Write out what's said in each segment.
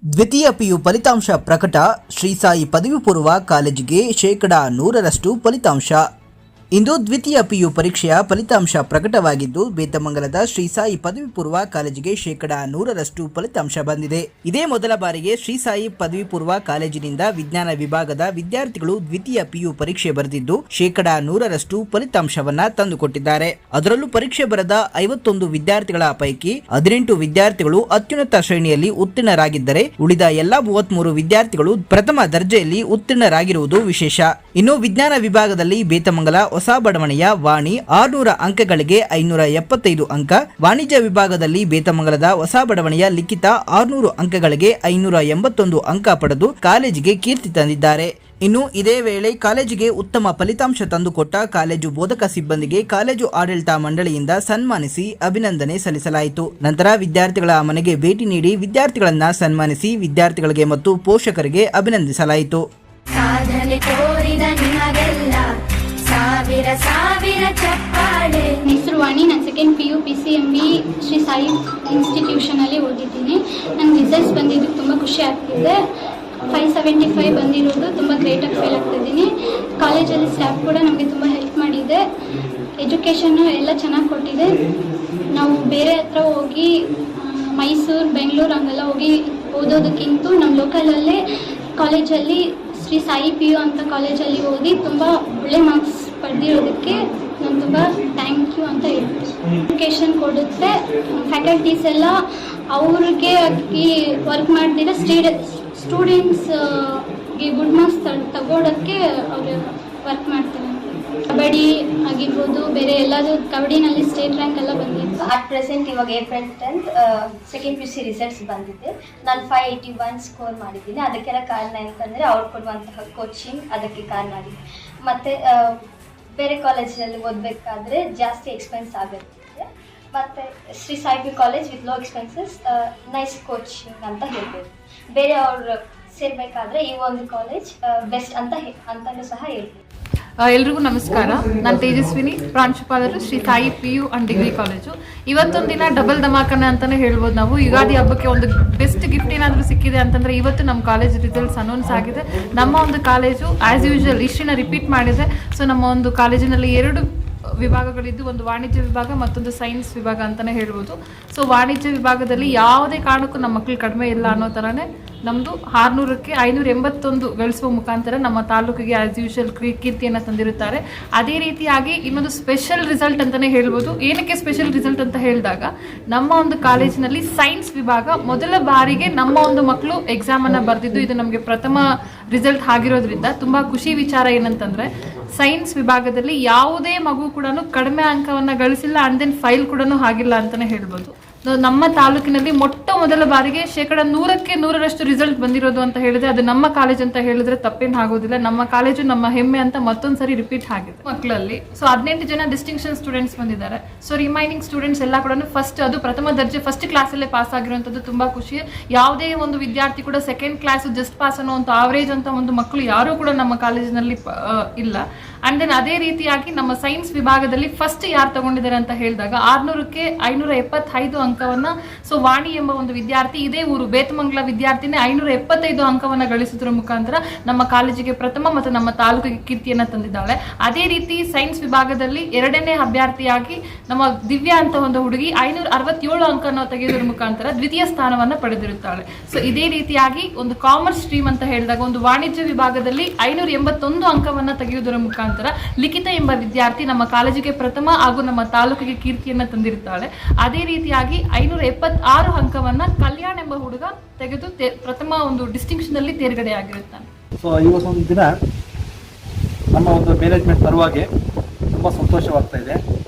ದ್ವಿತೀಯ ಪಿಯು ಫಲಿತಾಂಶ ಪ್ರಕಟ. ಶ್ರೀ ಸಾಯಿ ಪದವಿ ಪೂರ್ವ ಕಾಲೇಜಿಗೆ 100% ಫಲಿತಾಂಶ. ಇಂದು ದ್ವಿತೀಯ ಪಿಯು ಪರೀಕ್ಷೆಯ ಫಲಿತಾಂಶ ಪ್ರಕಟವಾಗಿದ್ದು, ಬೇತಮಂಗಲದ ಶ್ರೀ ಸಾಯಿ ಪದವಿ ಪೂರ್ವ ಕಾಲೇಜಿಗೆ 100% ಫಲಿತಾಂಶ ಬಂದಿದೆ. ಇದೇ ಮೊದಲ ಬಾರಿಗೆ ಶ್ರೀ ಸಾಯಿ ಪದವಿ ಪೂರ್ವ ಕಾಲೇಜಿನಿಂದ ವಿಜ್ಞಾನ ವಿಭಾಗದ ವಿದ್ಯಾರ್ಥಿಗಳು ದ್ವಿತೀಯ ಪಿಯು ಪರೀಕ್ಷೆ ಬರೆದಿದ್ದು 100% ಫಲಿತಾಂಶವನ್ನ ತಂದುಕೊಟ್ಟಿದ್ದಾರೆ. ಅದರಲ್ಲೂ ಪರೀಕ್ಷೆ ಬರೆದ 51 ವಿದ್ಯಾರ್ಥಿಗಳ ಪೈಕಿ 18 ವಿದ್ಯಾರ್ಥಿಗಳು ಅತ್ಯುನ್ನತ ಶ್ರೇಣಿಯಲ್ಲಿ ಉತ್ತೀರ್ಣರಾಗಿದ್ದರೆ, ಉಳಿದ ಎಲ್ಲಾ 33 ವಿದ್ಯಾರ್ಥಿಗಳು ಪ್ರಥಮ ದರ್ಜೆಯಲ್ಲಿ ಉತ್ತೀರ್ಣರಾಗಿರುವುದು ವಿಶೇಷ. ಇನ್ನು ವಿಜ್ಞಾನ ವಿಭಾಗದಲ್ಲಿ ಬೇತಮಂಗಲ ಹೊಸ ಬಡಾವಣೆಯ ವಾಣಿ 600 ಅಂಕಗಳಿಗೆ 575 ಅಂಕ, ವಾಣಿಜ್ಯ ವಿಭಾಗದಲ್ಲಿ ಬೇತಮಂಗಲದ ಹೊಸ ಬಡಾವಣೆಯ ಲಿಖಿತ 600 ಅಂಕಗಳಿಗೆ 581 ಅಂಕ ಪಡೆದು ಕಾಲೇಜಿಗೆ ಕೀರ್ತಿ ತಂದಿದ್ದಾರೆ. ಇನ್ನು ಇದೇ ವೇಳೆ ಕಾಲೇಜಿಗೆ ಉತ್ತಮ ಫಲಿತಾಂಶ ತಂದುಕೊಟ್ಟ ಕಾಲೇಜು ಬೋಧಕ ಸಿಬ್ಬಂದಿಗೆ ಕಾಲೇಜು ಆಡಳಿತ ಮಂಡಳಿಯಿಂದ ಸನ್ಮಾನಿಸಿ ಅಭಿನಂದನೆ ಸಲ್ಲಿಸಲಾಯಿತು. ನಂತರ ವಿದ್ಯಾರ್ಥಿಗಳ ಮನೆಗೆ ಭೇಟಿ ನೀಡಿ ವಿದ್ಯಾರ್ಥಿಗಳನ್ನ ಸನ್ಮಾನಿಸಿ ವಿದ್ಯಾರ್ಥಿಗಳಿಗೆ ಮತ್ತು ಪೋಷಕರಿಗೆ ಅಭಿನಂದಿಸಲಾಯಿತು. ಸಾಧನೆ ತೋರಿದ ನಿಮಗೆಲ್ಲ ಸಾವಿರ ಸಾವಿರ ಚಪ್ಪಾಳೆ. ಹೆಸರು ವಾಣಿ. ನಾನು second PU PCMB Shri Sai ಇನ್ಸ್ಟಿಟ್ಯೂಷನಲ್ಲಿ ಓದಿದ್ದೀನಿ. ನನ್ನ ರಿಸಲ್ಟ್ಸ್ ಬಂದಿದ್ದು ತುಂಬ ಖುಷಿ ಆಗ್ತಿದೆ. 575 ಬಂದಿರೋದು ತುಂಬ ಗ್ರೇಟಾಗಿ ಫೀಲ್ ಆಗ್ತಿದ್ದೀನಿ. ಕಾಲೇಜಲ್ಲಿ ಸ್ಟಾಫ್ ಕೂಡ ನಮಗೆ ತುಂಬ ಹೆಲ್ಪ್ ಮಾಡಿದೆ. ಎಜುಕೇಷನ್ನು ಎಲ್ಲ ಚೆನ್ನಾಗಿ ಕೊಟ್ಟಿದೆ. ನಾವು ಬೇರೆ ಹತ್ರ ಹೋಗಿ ಮೈಸೂರು, ಬೆಂಗಳೂರು ಹಂಗೆಲ್ಲ ಹೋಗಿ ಓದೋದಕ್ಕಿಂತ ನಮ್ಮ ಲೋಕಲಲ್ಲೇ ಕಾಲೇಜಲ್ಲಿ ಶ್ರೀ ಸಾಯಿ PU ಅಂತ ಕಾಲೇಜಲ್ಲಿ ಓದಿ ತುಂಬ ಒಳ್ಳೆ ಮಾರ್ಕ್ಸ್ ಪಡೆದಿರೋದಕ್ಕೆ ನಾನು ತುಂಬ ಥ್ಯಾಂಕ್ ಯು ಅಂತ ಹೇಳ್ತೀನಿ. ಎಜುಕೇಷನ್ ಕೊಡುತ್ತೆ. ಫ್ಯಾಕಲ್ಟೀಸ್ ಎಲ್ಲ ಅವ್ರಿಗೆ ವರ್ಕ್ ಮಾಡ್ತಿರೋ ಸ್ಟೂಡೆಂಟ್ಸ್ಗೆ ಗುಡ್ ಮಾರ್ಕ್ಸ್ ತಗೊಳ್ಳೋಕ್ಕೆ ಅವರು ವರ್ಕ್ ಮಾಡ್ತಾರೆ. ಕಬಡ್ಡಿ ಆಗಿರ್ಬೋದು, ಬೇರೆ ಎಲ್ಲದೂ ಕಬಡ್ಡಿನಲ್ಲಿ ಸ್ಟೇಟ್ ರ್ಯಾಂಕ್ ಎಲ್ಲ ಬಂದಿತ್ತು. ಅಟ್ ಪ್ರೆಸೆಂಟ್ ಇವಾಗ April 10th second PUC results ಬಂದಿದೆ. ನಾನು 581 ಸ್ಕೋರ್ ಮಾಡಿದ್ದೀನಿ. ಅದಕ್ಕೆಲ್ಲ ಕಾರಣ ಅಂತಂದರೆ ಅವ್ರು ಕೊಡುವಂತಹ ಕೋಚಿಂಗ್ ಅದಕ್ಕೆ ಕಾರಣ ಆಗಿದೆ. ಮತ್ತು ಬೇರೆ ಕಾಲೇಜಲ್ಲಿ ಓದಬೇಕಾದ್ರೆ ಜಾಸ್ತಿ ಎಕ್ಸ್ಪೆನ್ಸ್ ಆಗುತ್ತೆ. ಮತ್ತು Shri Sai PU college with low expenses, nice coaching ಅಂತ ಹೇಳ್ಬೋದು. ಬೇರೆ ಅವ್ರು ಸೇರಬೇಕಾದ್ರೆ ಈ ಒಂದು ಕಾಲೇಜ್ ಬೆಸ್ಟ್ ಅಂತಲೂ ಸಹ ಹೇಳ್ಬೋದು. ಎಲ್ರಿಗೂ ನಮಸ್ಕಾರ. ನಾನು ತೇಜಸ್ವಿನಿ, ಪ್ರಾಂಶುಪಾಲರು Shri Sai PU and degree college. ಇವತ್ತೊಂದು ದಿನ ಡಬಲ್ ಧಮಾಕನ ಅಂತಲೇ ಹೇಳ್ಬೋದು ನಾವು. ಯುಗಾದಿ ಹಬ್ಬಕ್ಕೆ ಒಂದು ಬೆಸ್ಟ್ ಗಿಫ್ಟ್ ಏನಾದರೂ ಸಿಕ್ಕಿದೆ ಅಂತಂದರೆ ಇವತ್ತು ನಮ್ಮ ಕಾಲೇಜ್ ರಿಸಲ್ಟ್ಸ್ ಅನೌನ್ಸ್ ಆಗಿದೆ. ನಮ್ಮ ಒಂದು ಕಾಲೇಜು ಆ್ಯಸ್ ಯೂಶುವಲ್ ಇಷ್ಟಿನ ರಿಪೀಟ್ ಮಾಡಿದೆ. ಸೊ ನಮ್ಮ ಒಂದು ಕಾಲೇಜಿನಲ್ಲಿ 2 ವಿಭಾಗಗಳಿದ್ದು, ಒಂದು ವಾಣಿಜ್ಯ ವಿಭಾಗ, ಮತ್ತೊಂದು ಸೈನ್ಸ್ ವಿಭಾಗ ಅಂತಲೇ ಹೇಳ್ಬೋದು. ಸೊ ವಾಣಿಜ್ಯ ವಿಭಾಗದಲ್ಲಿ ಯಾವುದೇ ಕಾರಣಕ್ಕೂ ನಮ್ಮ ಮಕ್ಕಳು ಕಡಿಮೆ ಇಲ್ಲ ಅನ್ನೋ ಥರನೇ ನಮ್ಮದು 600ಕ್ಕೆ 581 ಗಳಿಸುವ ಮುಖಾಂತರ ನಮ್ಮ ತಾಲೂಕಿಗೆ ಆ್ಯಸ್ ಯೂಶುವಲ್ ಕೀರ್ತಿಯನ್ನು ತಂದಿರುತ್ತಾರೆ. ಅದೇ ರೀತಿಯಾಗಿ ಇನ್ನೊಂದು ಸ್ಪೆಷಲ್ ರಿಸಲ್ಟ್ ಅಂತಲೇ ಹೇಳ್ಬೋದು. ಏನಕ್ಕೆ ಸ್ಪೆಷಲ್ ರಿಸಲ್ಟ್ ಅಂತ ಹೇಳಿದಾಗ, ನಮ್ಮ ಒಂದು ಕಾಲೇಜಿನಲ್ಲಿ ಸೈನ್ಸ್ ವಿಭಾಗ ಮೊದಲ ಬಾರಿಗೆ ನಮ್ಮ ಒಂದು ಮಕ್ಕಳು ಎಕ್ಸಾಮನ್ನು ಬರೆದಿದ್ದು. ಇದು ನಮಗೆ ಪ್ರಥಮ ರಿಸಲ್ಟ್ ಆಗಿರೋದ್ರಿಂದ ತುಂಬ ಖುಷಿ ವಿಚಾರ. ಏನಂತಂದರೆ ಸೈನ್ಸ್ ವಿಭಾಗದಲ್ಲಿ ಯಾವುದೇ ಮಗು ಕೂಡ ಕಡಿಮೆ ಅಂಕವನ್ನು ಗಳಿಸಿಲ್ಲ, ಅಂಡ್ ದೆನ್ ಫೈಲ್ ಕೂಡ ಆಗಿಲ್ಲ ಅಂತಲೇ ಹೇಳ್ಬೋದು. ನಮ್ಮ ತಾಲೂಕಿನಲ್ಲಿ ಮೊದಲ ಬಾರಿಗೆ 100ಕ್ಕೆ 100% ರಿಸಲ್ಟ್ ಬಂದಿರೋದು ಅಂತ ಹೇಳಿದ್ರೆ ಅದು ನಮ್ಮ ಕಾಲೇಜ್ ಅಂತ ಹೇಳಿದ್ರೆ ತಪ್ಪೇನು ಆಗೋದಿಲ್ಲ. ನಮ್ಮ ಕಾಲೇಜು ನಮ್ಮ ಹೆಮ್ಮೆ ಅಂತ ಮತ್ತೊಂದ್ಸರಿ ರಿಪೀಟ್ ಆಗಿದೆ ಮಕ್ಕಳಲ್ಲಿ. ಸೊ 18 ಜನ ಡಿಸ್ಟಿಂಕ್ಷನ್ ಸ್ಟೂಡೆಂಟ್ಸ್ ಬಂದಿದ್ದಾರೆ. ಸೊ ರಿಮೈನಿಂಗ್ ಸ್ಟೂಡೆಂಟ್ಸ್ ಎಲ್ಲ ಕೂಡ ಅದು ಪ್ರಥಮ ದರ್ಜೆ ಫಸ್ಟ್ ಕ್ಲಾಸಲ್ಲೇ ಪಾಸ್ ಆಗಿರುವಂಥದ್ದು ತುಂಬ ಖುಷಿ. ಯಾವುದೇ ಒಂದು ವಿದ್ಯಾರ್ಥಿ ಕೂಡ ಸೆಕೆಂಡ್ ಕ್ಲಾಸ್ ಜಸ್ಟ್ ಪಾಸ್ ಅನ್ನೋ ಒಂದು ಆವರೇಜ್ ಅಂತ ಒಂದು ಮಕ್ಕಳು ಯಾರೂ ಕೂಡ ನಮ್ಮ ಕಾಲೇಜಿನಲ್ಲಿ ಇಲ್ಲ. ಅಂಡ್ ದೆನ್ ಅದೇ ರೀತಿಯಾಗಿ ನಮ್ಮ ಸೈನ್ಸ್ ವಿಭಾಗದಲ್ಲಿ ಫಸ್ಟ್ ಯಾರು ತಗೊಂಡಿದ್ದಾರೆ ಅಂತ ಹೇಳಿದಾಗ 600ಕ್ಕೆ 575 ಅಂಕವನ್ನು ಸೊ ವಾಣಿ ಎಂಬ ಒಂದು ವಿದ್ಯಾರ್ಥಿ, ಇದೇ ಊರು ಬೇತಮಂಗಲ ವಿದ್ಯಾರ್ಥಿನೇ 575 ಅಂಕವನ್ನು ಗಳಿಸುವುದರ ಮುಖಾಂತರ ನಮ್ಮ ಕಾಲೇಜಿಗೆ ಪ್ರಥಮ ಮತ್ತು ನಮ್ಮ ತಾಲೂಕಿಗೆ ಕೀರ್ತಿಯನ್ನು ತಂದಿದ್ದಾಳೆ. ಅದೇ ರೀತಿ ಸೈನ್ಸ್ ವಿಭಾಗದಲ್ಲಿ 2ನೇ ಅಭ್ಯರ್ಥಿಯಾಗಿ ನಮ್ಮ ದಿವ್ಯಾ ಅಂತ ಒಂದು ಹುಡುಗಿ 567 ಅಂಕವನ್ನು ತೆಗೆಯುವುದರ ಮುಖಾಂತರ ದ್ವಿತೀಯ ಸ್ಥಾನವನ್ನು ಪಡೆದಿರುತ್ತಾಳೆ. ಸೊ ಇದೇ ರೀತಿಯಾಗಿ ಒಂದು ಕಾಮರ್ಸ್ ಸ್ಟ್ರೀಮ್ ಅಂತ ಹೇಳಿದಾಗ ಒಂದು ವಾಣಿಜ್ಯ ವಿಭಾಗದಲ್ಲಿ 581 ಅಂಕವನ್ನು ತೆಗೆಯುವುದರ ಮುಖಾಂತರ ಲಿಖಿತ ಎಂಬ ವಿದ್ಯಾರ್ಥಿ ನಮ್ಮ ಕಾಲೇಜಿಗೆ ಪ್ರಥಮ ಹಾಗೂ ನಮ್ಮ ತಾಲೂಕಿಗೆ ಕೀರ್ತಿಯನ್ನು ತಂದಿರುತ್ತಾಳೆ. ಅದೇ ರೀತಿಯಾಗಿ 576 ಅಂಕವನ್ನ ಕಲ್ಯಾಣ್ ಎಂಬ ಹುಡುಗ ತೆಗೆದು ಪ್ರಥಮ ಒಂದು ಡಿಸ್ಟಿಂಕ್ಷನ್ ಅಲ್ಲಿ ತೇರ್ಗಡೆ ಆಗಿರುತ್ತಾನೆ. ಸೊ ಇವತ್ತೊಂದು ದಿನ ನಮ್ಮ ಒಂದು ಮ್ಯಾನೇಜ್ಮೆಂಟ್ ಪರವಾಗಿ ತುಂಬ ಸಂತೋಷವಾಗ್ತಾ ಇದೆ.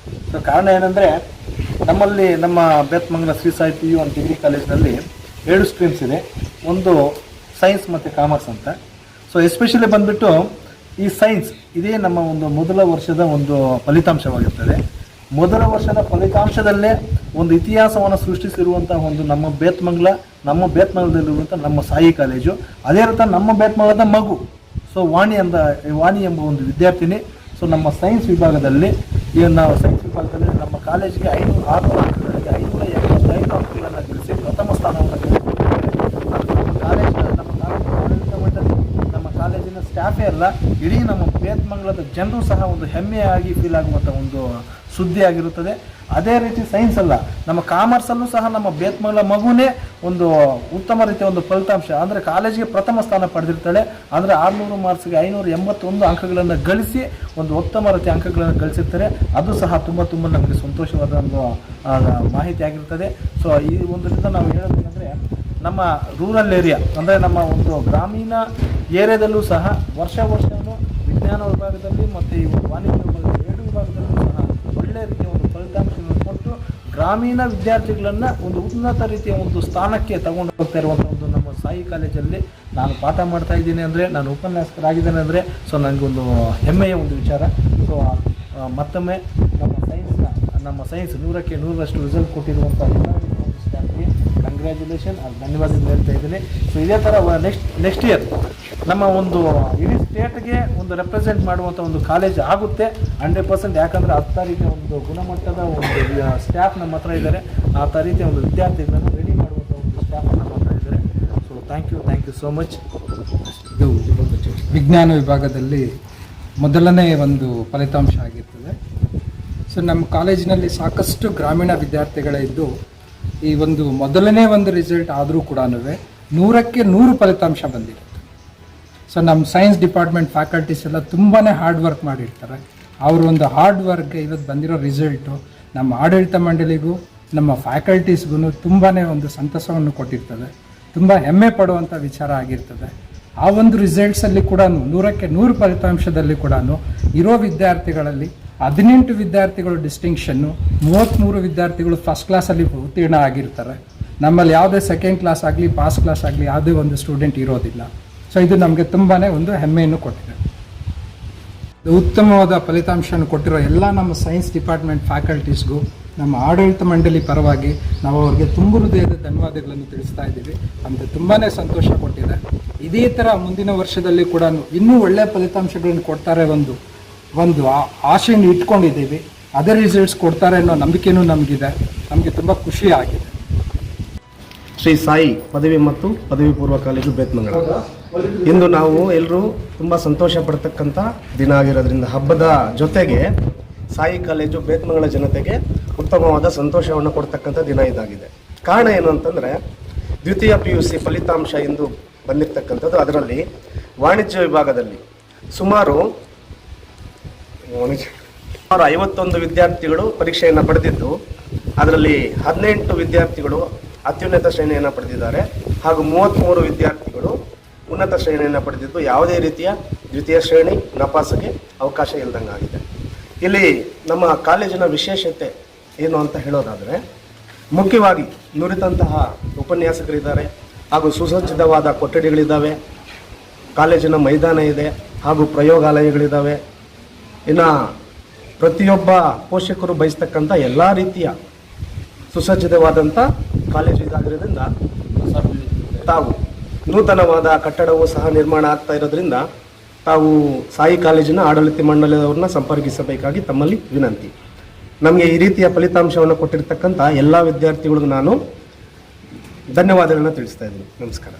ಸೊ ಕಾರಣ ಏನಂದರೆ, ನಮ್ಮಲ್ಲಿ ನಮ್ಮ Bethamangala Shri Sai PU and degree ಕಾಲೇಜಿನಲ್ಲಿ 2 ಸ್ಟ್ರೀಮ್ಸ್ ಇದೆ. ಒಂದು ಸೈನ್ಸ್ ಮತ್ತು ಕಾಮರ್ಸ್ ಅಂತ. ಸೊ ಎಸ್ಪೆಷಲಿ ಬಂದುಬಿಟ್ಟು ಈ ಸೈನ್ಸ್ ಇದೇ ನಮ್ಮ ಒಂದು ಮೊದಲ ವರ್ಷದ ಒಂದು ಫಲಿತಾಂಶವಾಗಿರ್ತದೆ. ಮೊದಲ ವರ್ಷದ ಫಲಿತಾಂಶದಲ್ಲೇ ಒಂದು ಇತಿಹಾಸವನ್ನು ಸೃಷ್ಟಿಸಿರುವಂಥ ಒಂದು ನಮ್ಮ ಬೇತಮಂಗಲದಲ್ಲಿರುವಂಥ ನಮ್ಮ ಸಾಯಿ ಕಾಲೇಜು. ಅದೇ ರೀತಿ ನಮ್ಮ ಬೇತಮಂಗಲದ ಮಗು ಸೊ ವಾಣಿ ಎಂಬ ಒಂದು ವಿದ್ಯಾರ್ಥಿನಿ. ಸೊ ನಮ್ಮ ಸೈನ್ಸ್ ವಿಭಾಗದಲ್ಲಿ ನಮ್ಮ ಕಾಲೇಜಿಗೆ 500 ಅಂಕಗಳಿಗೆ 585 ಅಂಕಗಳನ್ನು ಗಳಿಸಿ ಪ್ರಥಮ ಸ್ಥಾನವನ್ನು ಗಳಿಸಿದ್ದಾರೆ. ಅಷ್ಟೇ ಅಲ್ಲ, ಇಡೀ ನಮ್ಮ ಬೇತಮಂಗಲದ ಜನರು ಸಹ ಒಂದು ಹೆಮ್ಮೆಯಾಗಿ ಫೀಲ್ ಆಗುವಂಥ ಒಂದು ಸುದ್ದಿ ಆಗಿರುತ್ತದೆ. ಅದೇ ರೀತಿ ಸೈನ್ಸ್ ಅಲ್ಲ, ನಮ್ಮ ಕಾಮರ್ಸಲ್ಲೂ ಸಹ ನಮ್ಮ ಬೇತಮಂಗಲ ಮಗುನೇ ಒಂದು ಉತ್ತಮ ರೀತಿಯ ಒಂದು ಫಲಿತಾಂಶ ಅಂದರೆ ಕಾಲೇಜಿಗೆ ಪ್ರಥಮ ಸ್ಥಾನ ಪಡೆದಿರ್ತಾಳೆ. ಅಂದರೆ 600 ಮಾರ್ಕ್ಸ್ಗೆ 581 ಅಂಕಗಳನ್ನು ಗಳಿಸಿ ಒಂದು ಉತ್ತಮ ರೀತಿಯ ಅಂಕಗಳನ್ನು ಗಳಿಸಿರ್ತಾರೆ. ಅದು ಸಹ ತುಂಬ ನಮಗೆ ಸಂತೋಷವಾದ ಒಂದು ಮಾಹಿತಿ ಆಗಿರ್ತದೆ. ಸೊ ಈ ಒಂದರಿಂದ ನಾವು ಹೇಳೋದೇನೆಂದರೆ, ನಮ್ಮ ರೂರಲ್ ಏರಿಯಾ ಅಂದರೆ ನಮ್ಮ ಒಂದು ಗ್ರಾಮೀಣ ಏರಿಯಾದಲ್ಲೂ ಸಹ ವರ್ಷವೂ ವಿಜ್ಞಾನ ವಿಭಾಗದಲ್ಲಿ ಮತ್ತು ಈ ವಾಣಿಜ್ಯ ವಿಭಾಗದಲ್ಲಿ 2 ವಿಭಾಗದಲ್ಲೂ ಸಹ ಒಳ್ಳೆಯ ರೀತಿಯ ಒಂದು ಫಲಿತಾಂಶವನ್ನು ಕೊಟ್ಟು ಗ್ರಾಮೀಣ ವಿದ್ಯಾರ್ಥಿಗಳನ್ನು ಒಂದು ಉನ್ನತ ರೀತಿಯ ಒಂದು ಸ್ಥಾನಕ್ಕೆ ತಗೊಂಡು ಹೋಗ್ತಾ ಇರುವಂಥ ಒಂದು ನಮ್ಮ ಸಾಯಿ ಕಾಲೇಜಲ್ಲಿ ನಾನು ಪಾಠ ಮಾಡ್ತಾ ಇದ್ದೀನಿ ಅಂದರೆ, ನಾನು ಉಪನ್ಯಾಸಕರಾಗಿದ್ದೇನೆ ಅಂದರೆ, ಸೊ ನನಗೊಂದು ಹೆಮ್ಮೆಯ ಒಂದು ವಿಚಾರ. ಸೊ ಮತ್ತೊಮ್ಮೆ ನಮ್ಮ ಸೈನ್ಸ್ 100ಕ್ಕೆ 100ರಷ್ಟು ರಿಸಲ್ಟ್ ಕೊಟ್ಟಿರುವಂಥ ಎಲ್ಲ ಒಂದು ಸ್ಟಾಫ್ಗೆ ಕಂಗ್ರ್ಯಾಚುಲೇಷನ್, ಧನ್ಯವಾದಗಳು ಹೇಳ್ತಾ ಇದ್ದೀನಿ. ಸೊ ಇದೇ ಥರ ನೆಕ್ಸ್ಟ್ ಇಯರ್ ನಮ್ಮ ಒಂದು ಇಡೀ ಸ್ಟೇಟ್ಗೆ ಒಂದು ರೆಪ್ರೆಸೆಂಟ್ ಮಾಡುವಂಥ ಒಂದು ಕಾಲೇಜ್ ಆಗುತ್ತೆ 100%. ಯಾಕಂದರೆ ಅಂಥ ರೀತಿಯ ಒಂದು ಗುಣಮಟ್ಟದ ಒಂದು ಸ್ಟಾಫ್ ನಮ್ಮ ಹತ್ರ ಇದ್ದಾರೆ, ಆ ರೀತಿಯ ಒಂದು ವಿದ್ಯಾರ್ಥಿಗಳನ್ನು ರೆಡಿ ಮಾಡುವಂಥ ಒಂದು ಸ್ಟಾಫ್ ನಮ್ಮ ಹತ್ರ ಇದ್ದಾರೆ. So thank you so much. ಇದು ವಿಜ್ಞಾನ ವಿಭಾಗದಲ್ಲಿ ಮೊದಲನೇ ಒಂದು ಫಲಿತಾಂಶ ಆಗಿರ್ತದೆ. ಸೊ ನಮ್ಮ ಕಾಲೇಜಿನಲ್ಲಿ ಸಾಕಷ್ಟು ಗ್ರಾಮೀಣ ವಿದ್ಯಾರ್ಥಿಗಳಿದ್ದು ಈ ಒಂದು ಮೊದಲನೇ ಒಂದು ರಿಸಲ್ಟ್ ಆದರೂ ಕೂಡ 100ಕ್ಕೆ 100 ಫಲಿತಾಂಶ ಬಂದಿರುತ್ತೆ. ಸೊ ನಮ್ಮ ಸೈನ್ಸ್ ಡಿಪಾರ್ಟ್ಮೆಂಟ್ ಫ್ಯಾಕಲ್ಟೀಸ್ ಎಲ್ಲ ತುಂಬಾ ಹಾರ್ಡ್ ವರ್ಕ್ ಮಾಡಿರ್ತಾರೆ. ಅವ್ರ ಒಂದು ಹಾರ್ಡ್ ವರ್ಕ್ಗೆ ಇವತ್ತು ಬಂದಿರೋ ರಿಸಲ್ಟು ನಮ್ಮ ಆಡಳಿತ ಮಂಡಳಿಗೂ ನಮ್ಮ ಫ್ಯಾಕಲ್ಟೀಸ್ಗೂ ತುಂಬಾ ಒಂದು ಸಂತಸವನ್ನು ಕೊಟ್ಟಿರ್ತದೆ, ತುಂಬ ಹೆಮ್ಮೆ ಪಡುವಂಥ ವಿಚಾರ ಆಗಿರ್ತದೆ. ಆ ಒಂದು ರಿಸಲ್ಟ್ಸಲ್ಲಿ ಕೂಡ 100ಕ್ಕೆ 100 ಫಲಿತಾಂಶದಲ್ಲಿ ಕೂಡ ಇರೋ ವಿದ್ಯಾರ್ಥಿಗಳಲ್ಲಿ 18 ವಿದ್ಯಾರ್ಥಿಗಳು ಡಿಸ್ಟಿಂಕ್ಷನ್ನು, 33 ವಿದ್ಯಾರ್ಥಿಗಳು ಫಸ್ಟ್ ಕ್ಲಾಸಲ್ಲಿ ಉತ್ತೀರ್ಣ ಆಗಿರ್ತಾರೆ. ನಮ್ಮಲ್ಲಿ ಯಾವುದೇ ಸೆಕೆಂಡ್ ಕ್ಲಾಸ್ ಆಗಲಿ ಪಾಸ್ ಕ್ಲಾಸ್ ಆಗಲಿ ಯಾವುದೇ ಒಂದು ಸ್ಟೂಡೆಂಟ್ ಇರೋದಿಲ್ಲ. ಸೊ ಇದು ನಮಗೆ ತುಂಬಾ ಒಂದು ಹೆಮ್ಮೆಯನ್ನು ಕೊಟ್ಟಿದೆ. ಉತ್ತಮವಾದ ಫಲಿತಾಂಶವನ್ನು ಕೊಟ್ಟಿರೋ ಎಲ್ಲ ನಮ್ಮ ಸೈನ್ಸ್ ಡಿಪಾರ್ಟ್ಮೆಂಟ್ ಫ್ಯಾಕಲ್ಟೀಸ್ಗೂ ನಮ್ಮ ಆಡಳಿತ ಮಂಡಳಿ ಪರವಾಗಿ ನಾವು ಅವ್ರಿಗೆ ತುಂಬ ಹೃದಯದ ಧನ್ಯವಾದಗಳನ್ನು ತಿಳಿಸ್ತಾ ಇದ್ದೀವಿ. ನಮಗೆ ತುಂಬಾ ಸಂತೋಷ ಕೊಟ್ಟಿದೆ. ಇದೇ ಥರ ಮುಂದಿನ ವರ್ಷದಲ್ಲಿ ಕೂಡ ಇನ್ನೂ ಒಳ್ಳೆಯ ಫಲಿತಾಂಶಗಳನ್ನು ಕೊಡ್ತಾರೆ ಒಂದು ಆಶೆಯನ್ನು ಇಟ್ಕೊಂಡಿದ್ದೀವಿ. ಅದೇ ರಿಸಲ್ಟ್ಸ್ ಕೊಡ್ತಾರೆ ಅನ್ನೋ ನಂಬಿಕೆಯೂ ನಮಗಿದೆ. ನಮಗೆ ತುಂಬ ಖುಷಿ ಆಗಿದೆ. ಶ್ರೀ ಸಾಯಿ ಪದವಿ ಮತ್ತು ಪದವಿ ಪೂರ್ವ ಕಾಲೇಜು ಬೇತಮಂಗಲ. ಇಂದು ನಾವು ಎಲ್ಲರೂ ತುಂಬ ಸಂತೋಷ ಪಡ್ತಕ್ಕಂಥ ದಿನ ಆಗಿರೋದ್ರಿಂದ ಹಬ್ಬದ ಜೊತೆಗೆ ಸಾಯಿ ಕಾಲೇಜು ಬೇತಮಂಗಲ ಜನತೆಗೆ ಉತ್ತಮವಾದ ಸಂತೋಷವನ್ನು ಕೊಡ್ತಕ್ಕಂಥ ದಿನ ಇದಾಗಿದೆ. ಕಾರಣ ಏನು ಅಂತಂದರೆ, ದ್ವಿತೀಯ PUC ಫಲಿತಾಂಶ ಇಂದು ಬಂದಿರತಕ್ಕಂಥದ್ದು. ಅದರಲ್ಲಿ ವಾಣಿಜ್ಯ ವಿಭಾಗದಲ್ಲಿ ಸುಮಾರು 51 ವಿದ್ಯಾರ್ಥಿಗಳು ಪರೀಕ್ಷೆಯನ್ನು ಪಡೆದಿದ್ದು, ಅದರಲ್ಲಿ 18 ವಿದ್ಯಾರ್ಥಿಗಳು ಅತ್ಯುನ್ನತ ಶ್ರೇಣಿಯನ್ನು ಪಡೆದಿದ್ದಾರೆ ಹಾಗೂ 33 ವಿದ್ಯಾರ್ಥಿಗಳು ಉನ್ನತ ಶ್ರೇಣಿಯನ್ನು ಪಡೆದಿದ್ದು ಯಾವುದೇ ರೀತಿಯ ದ್ವಿತೀಯ ಶ್ರೇಣಿ ನಪಾಸಗೆ ಅವಕಾಶ ಇಲ್ಲದಂಗಾಗಿದೆ. ಇಲ್ಲಿ ನಮ್ಮ ಕಾಲೇಜಿನ ವಿಶೇಷತೆ ಏನು ಅಂತ ಹೇಳೋದಾದರೆ, ಮುಖ್ಯವಾಗಿ ನುರಿತಂತಹ ಉಪನ್ಯಾಸಕರಿದ್ದಾರೆ ಹಾಗೂ ಸುಸಜ್ಜಿತವಾದ ಕೊಠಡಿಗಳಿದ್ದಾವೆ, ಕಾಲೇಜಿನ ಮೈದಾನ ಇದೆ ಹಾಗೂ ಪ್ರಯೋಗಾಲಯಗಳಿದ್ದಾವೆ. ಇನ್ನು ಪ್ರತಿಯೊಬ್ಬ ಪೋಷಕರು ಬಯಸ್ತಕ್ಕಂಥ ಎಲ್ಲ ರೀತಿಯ ಸುಸಜ್ಜಿತವಾದಂಥ ಕಾಲೇಜು ಇದಾಗಿರೋದ್ರಿಂದ ತಾವು ನೂತನವಾದ ಕಟ್ಟಡವೂ ಸಹ ನಿರ್ಮಾಣ ಆಗ್ತಾ ಇರೋದ್ರಿಂದ ತಾವು ಸಾಯಿ ಕಾಲೇಜಿನ ಆಡಳಿತ ಮಂಡಳಿಯವ್ರನ್ನ ಸಂಪರ್ಕಿಸಬೇಕಾಗಿ ತಮ್ಮಲ್ಲಿ ವಿನಂತಿ. ನಮಗೆ ಈ ರೀತಿಯ ಫಲಿತಾಂಶವನ್ನು ಕೊಟ್ಟಿರ್ತಕ್ಕಂಥ ಎಲ್ಲ ವಿದ್ಯಾರ್ಥಿಗಳಿಗೂ ನಾನು ಧನ್ಯವಾದಗಳನ್ನ ತಿಳಿಸ್ತಾ ಇದ್ದೀನಿ. ನಮಸ್ಕಾರ.